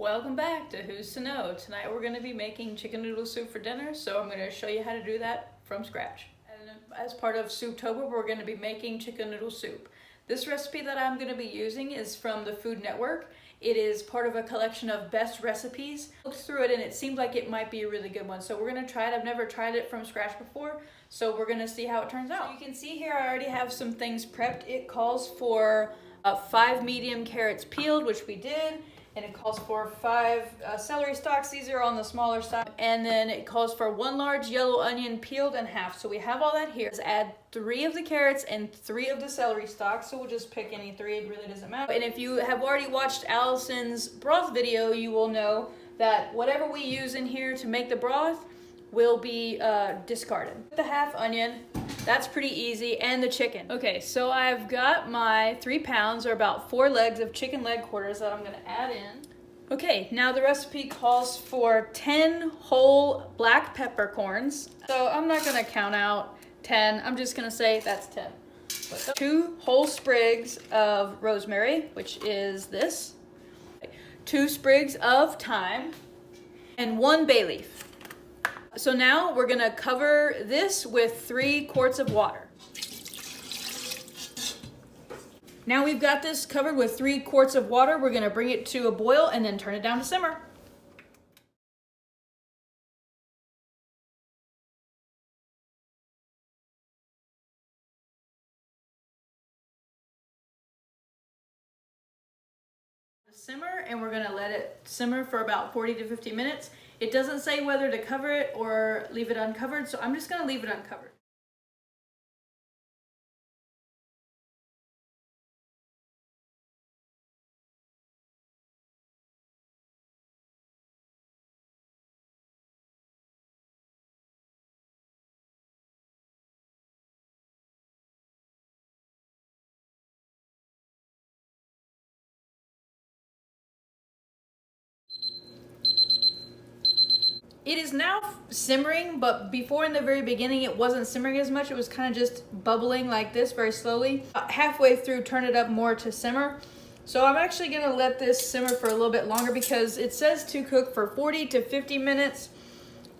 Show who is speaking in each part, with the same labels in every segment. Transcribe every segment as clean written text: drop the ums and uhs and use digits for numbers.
Speaker 1: Welcome back to Who's to Know. Tonight we're going to be making chicken noodle soup for dinner, so I'm going to show you how to do that from scratch. And as part of Souptober, we're going to be making chicken noodle soup. This recipe that I'm going to be using is from the Food Network. It is part of a collection of best recipes. I looked through it and it seemed like it might be a really good one, so we're going to try it. I've never tried it from scratch before, so we're going to see how it turns out. So you can see here I already have some things prepped. It calls for 5 medium carrots peeled, which we did. And it calls for 5 celery stalks. These are on the smaller side. And then it calls for 1 large yellow onion peeled in half. So we have all that here. Let's add 3 of the carrots and 3 of the celery stalks. So we'll just pick any 3. It really doesn't matter. And if you have already watched Allison's broth video, you will know that whatever we use in here to make the broth will be discarded. The half onion. That's pretty easy, and the chicken. Okay, so I've got my 3 pounds, or about 4 legs of chicken leg quarters that I'm gonna add in. Okay, now the recipe calls for 10 whole black peppercorns. So I'm not gonna count out 10, I'm just gonna say that's 10. 2 whole sprigs of rosemary, which is this. 2 sprigs of thyme, and 1 bay leaf. So now we're gonna cover this with 3 quarts of water. Now we've got this covered with 3 quarts of water. We're gonna bring it to a boil and then turn it down to simmer. Simmer, and we're gonna let it simmer for about 40 to 50 minutes. It doesn't say whether to cover it or leave it uncovered, so I'm just gonna leave it uncovered. It is now simmering, but before in the very beginning it wasn't simmering as much. It was kind of just bubbling like this very slowly. Halfway through, turn it up more to simmer. So I'm actually gonna let this simmer for a little bit longer because it says to cook for 40 to 50 minutes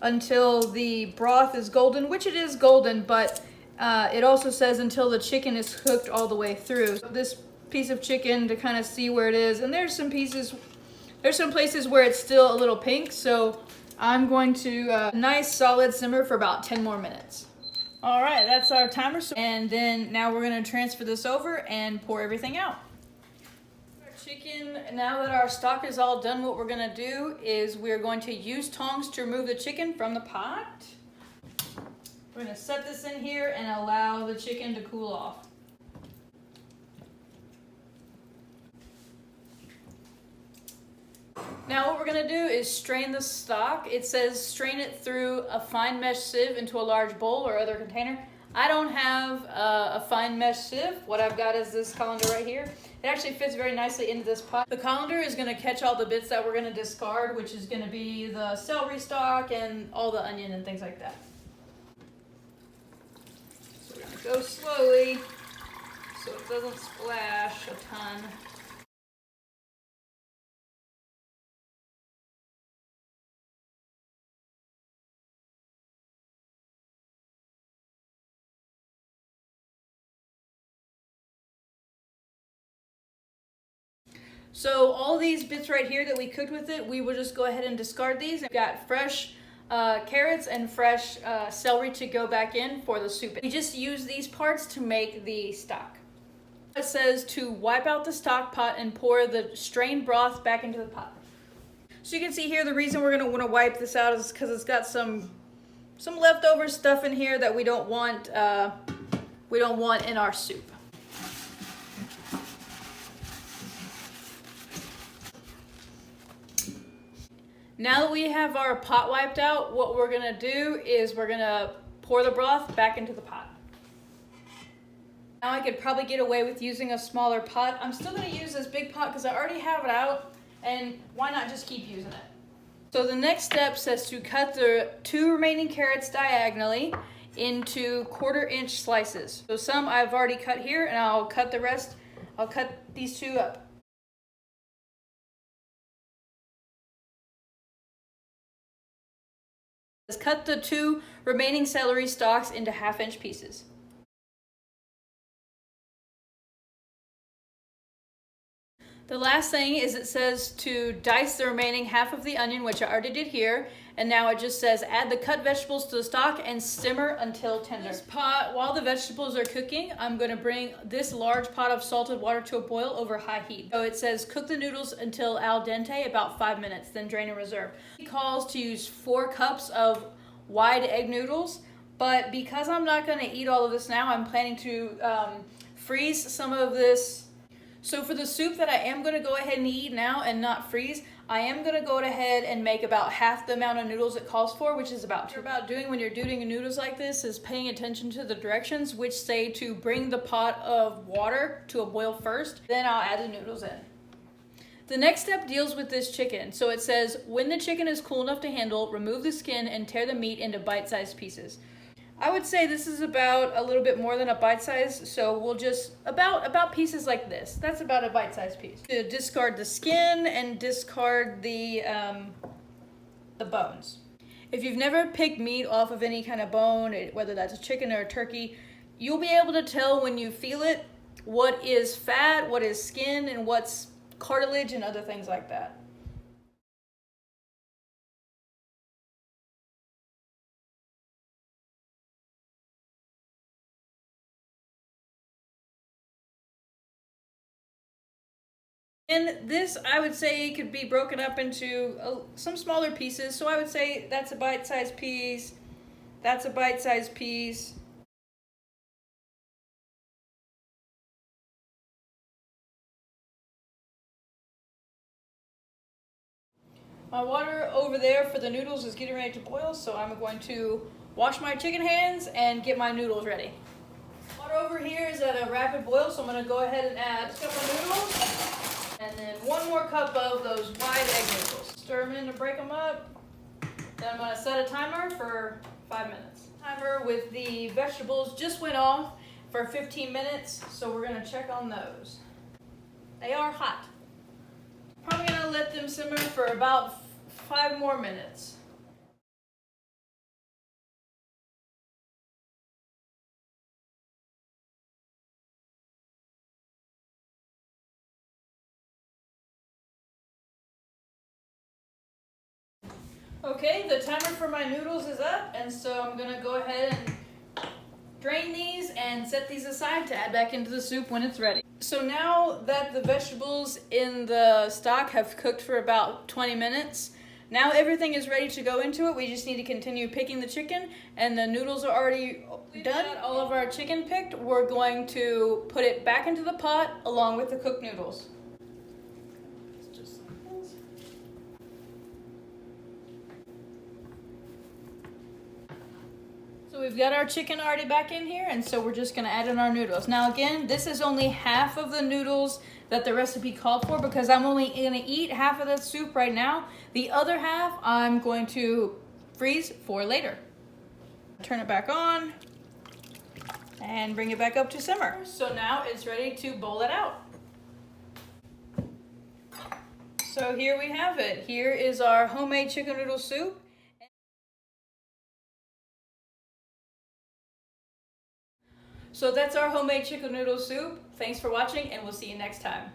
Speaker 1: until the broth is golden, which it is golden, but it also says until the chicken is cooked all the way through. This piece of chicken to kind of see where it is, and there's some places where it's still a little pink, so I'm going to nice solid simmer for about 10 more minutes. All right, that's our timer. And then now we're gonna transfer this over and pour everything out. Our chicken, now that our stock is all done, what we're gonna do is we're going to use tongs to remove the chicken from the pot. We're gonna set this in here and allow the chicken to cool off. Now what we're gonna do is strain the stock. It says strain it through a fine mesh sieve into a large bowl or other container. I don't have a fine mesh sieve. What I've got is this colander right here. It actually fits very nicely into this pot. The colander is gonna catch all the bits that we're gonna discard, which is gonna be the celery stalk and all the onion and things like that. So we're gonna go slowly so it doesn't splash a ton. So all these bits right here that we cooked with it, we will just go ahead and discard these. We've got fresh carrots and fresh celery to go back in for the soup. We just use these parts to make the stock. It says to wipe out the stock pot and pour the strained broth back into the pot. So you can see here the reason we're gonna wanna wipe this out is because it's got some leftover stuff in here that we don't want in our soup. Now that we have our pot wiped out, what we're gonna do is we're gonna pour the broth back into the pot. Now I could probably get away with using a smaller pot. I'm still gonna use this big pot because I already have it out, and why not just keep using it? So the next step says to cut the 2 remaining carrots diagonally into 1/4-inch slices. So some I've already cut here, and I'll cut the rest. I'll cut these 2 up. Cut the 2 remaining celery stalks into 1/2-inch pieces. The last thing is it says to dice the remaining 1/2 of the onion, which I already did here, and now it just says add the cut vegetables to the stock and simmer until tender. This pot, while the vegetables are cooking, I'm going to bring this large pot of salted water to a boil over high heat. So it says cook the noodles until al dente, about 5 minutes, then drain and reserve. It calls to use 4 cups of wide egg noodles, but because I'm not going to eat all of this now, I'm planning to freeze some of this. So for the soup that I am going to go ahead and eat now and not freeze, I am going to go ahead and make about 1/2 the amount of noodles it calls for, which is about 2. What you're about doing when you're doing noodles like this is paying attention to the directions, which say to bring the pot of water to a boil first, then I'll add the noodles in. The next step deals with this chicken. So it says, when the chicken is cool enough to handle, remove the skin and tear the meat into bite-sized pieces. I would say this is about a little bit more than a bite size, so we'll just, about pieces like this. That's about a bite-sized piece. To discard the skin and discard the bones. If you've never picked meat off of any kind of bone, whether that's a chicken or a turkey, you'll be able to tell when you feel it what is fat, what is skin, and what's cartilage and other things like that. And this, I would say, could be broken up into some smaller pieces. So I would say that's a bite-sized piece, that's a bite-sized piece. My water over there for the noodles is getting ready to boil, so I'm going to wash my chicken hands and get my noodles ready. Water over here is at a rapid boil, so I'm going to go ahead and add a cup of noodles. And then 1 more cup of those wide egg noodles. Stir them in to break them up. Then I'm going to set a timer for 5 minutes. Timer with the vegetables just went off for 15 minutes, so we're going to check on those. They are hot. Probably going to let them simmer for about 5 more minutes. Okay, the timer for my noodles is up, and so I'm gonna go ahead and drain these and set these aside to add back into the soup when it's ready. So now that the vegetables in the stock have cooked for about 20 minutes, now everything is ready to go into it. We just need to continue picking the chicken, and the noodles are already done. All of our chicken picked, we're going to put it back into the pot along with the cooked noodles. So we've got our chicken already back in here, and so we're just gonna add in our noodles. Now again, this is only 1/2 of the noodles that the recipe called for because I'm only gonna eat 1/2 of the soup right now. The other 1/2 I'm going to freeze for later. Turn it back on and bring it back up to simmer. So now it's ready to bowl it out. So here we have it. Here is our homemade chicken noodle soup. So that's our homemade chicken noodle soup. Thanks for watching, and we'll see you next time.